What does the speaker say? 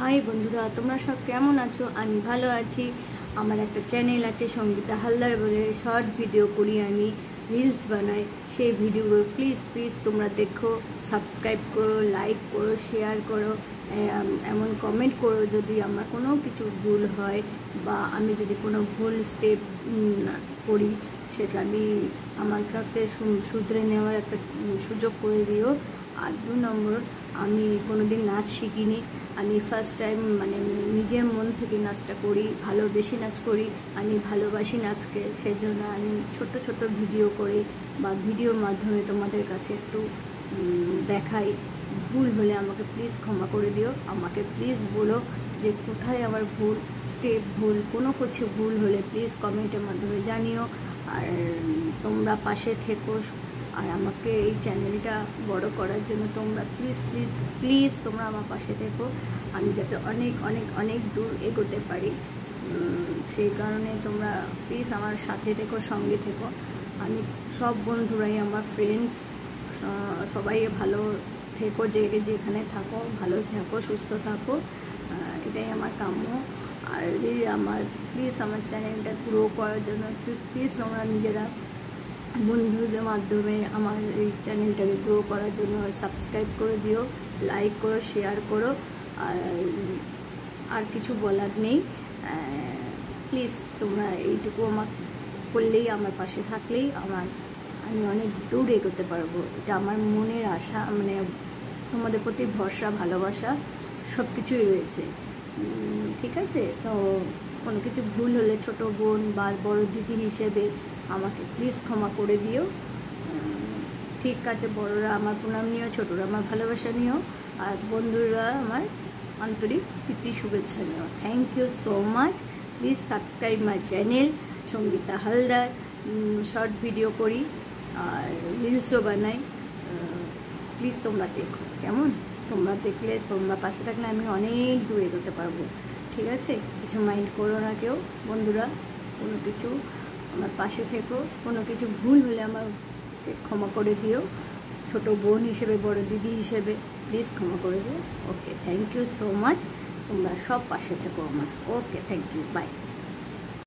High বন্ধুরা, তোমরা সব কেমন আছো? আমি ভালো আছি। আমার একটা চ্যানেল আছে সঙ্গীতা হালদার বলে, শর্ট ভিডিও করি, আমি রিলস বানাই। সেই ভিডিওগুলো প্লিজ প্লিজ তোমরা দেখো, সাবস্ক্রাইব করো, লাইক করো, শেয়ার করো, এমন কমেন্ট করো যদি আমার কোনো কিছু ভুল হয় বা আমি যদি কোনো ভুল স্টেপ করি সেটা আমি আমার কাছে শুধরে নেওয়ার একটা সুযোগ করে দিও। আর 2 নম্বর, আমি কোনো দিন নাচ শিখিনি, আমি ফার্স্ট টাইম নিজের মন থেকে নাচটা করি, ভালোবেসে নাচ করি, আমি ভালোবাসি নাচকে। সেজন্য আমি ছোট ছোট ভিডিও করি বা ভিডিওর মাধ্যমে তোমাদের কাছে একটু দেখাই। ভুল হলে আমাকে প্লিজ ক্ষমা করে দিও, আমাকে প্লিজ বলো যে কোথায় আমার ভুল, স্টেপ ভুল, কোনো কিছু ভুল হলে প্লিজ কমেন্টের মাধ্যমে জানিও। আর তোমরা পাশে থেকো, আর আমাকে এই চ্যানেলটা বড় করার জন্য তোমরা প্লিজ প্লিজ প্লিজ তোমরা আমার পাশে থেকো, আমি যাতে অনেক অনেক অনেক দূর এগোতে পারি। সেই কারণে তোমরা প্লিজ আমার সাথে থেকো, সঙ্গে থেকো। আমি সব বন্ধুরাই আমার ফ্রেন্ডস, সবাই ভালো থেকো, যেখানে থাকো ভালো থাকো, সুস্থ থাকো, এটাই আমার কাম্য। আর আমার প্লিজ আমার চ্যানেলটা গ্রো করার জন্য প্লিজ তোমরা নিজেরা বন্ধুদের মাধ্যমে আমার এই চ্যানেলটাকে গ্রো করার জন্য সাবস্ক্রাইব করে দিও, লাইক করো, শেয়ার করো। আর কিছু বলার নেই, প্লিজ তোমরা এইটুকু আমার করলেই, আমার পাশে থাকলেই আমি অনেক দূর এগোতে পারবো। এটা আমার মনের আশা, তোমাদের প্রতি ভরসা, ভালোবাসা সব কিছুই রয়েছে। ঠিক আছে? তো কোনো কিছু ভুল হলে ছোট বোন বা বড় দিদি হিসেবে আমাকে প্লিজ ক্ষমা করে দিও। ঠিক আছে, বড়রা আমার প্রণাম নিও, ছোটরা আমার ভালোবাসা নিও, আর বন্ধুরা আমার আন্তরিক প্রীতি শুভেচ্ছা নিও। Thank you so much. Please subscribe my channel Sangita Haldar. Short video করি আর রিলসও বানাই, প্লিজ তোমরা দেখো। কেমন? তোমরা দেখলে, তোমরা পাশে থাকলে আমি অনেক দূর এগোতে পারবো। ঠিক আছে? কিছু মাইন্ড করো না কেউ বন্ধুরা, কোনো কিছু আমার পাশে থেকো। কোনো কিছু ভুল হলে আমাকে ক্ষমা করে দিও, ছোট বোন হিসেবে, বড় দিদি হিসেবে প্লিজ ক্ষমা করে দিও। ওকে, থ্যাংক ইউ সো মাচ। তোমরা সব পাশে থেকো আমার। ওকে, থ্যাংক ইউ, বাই।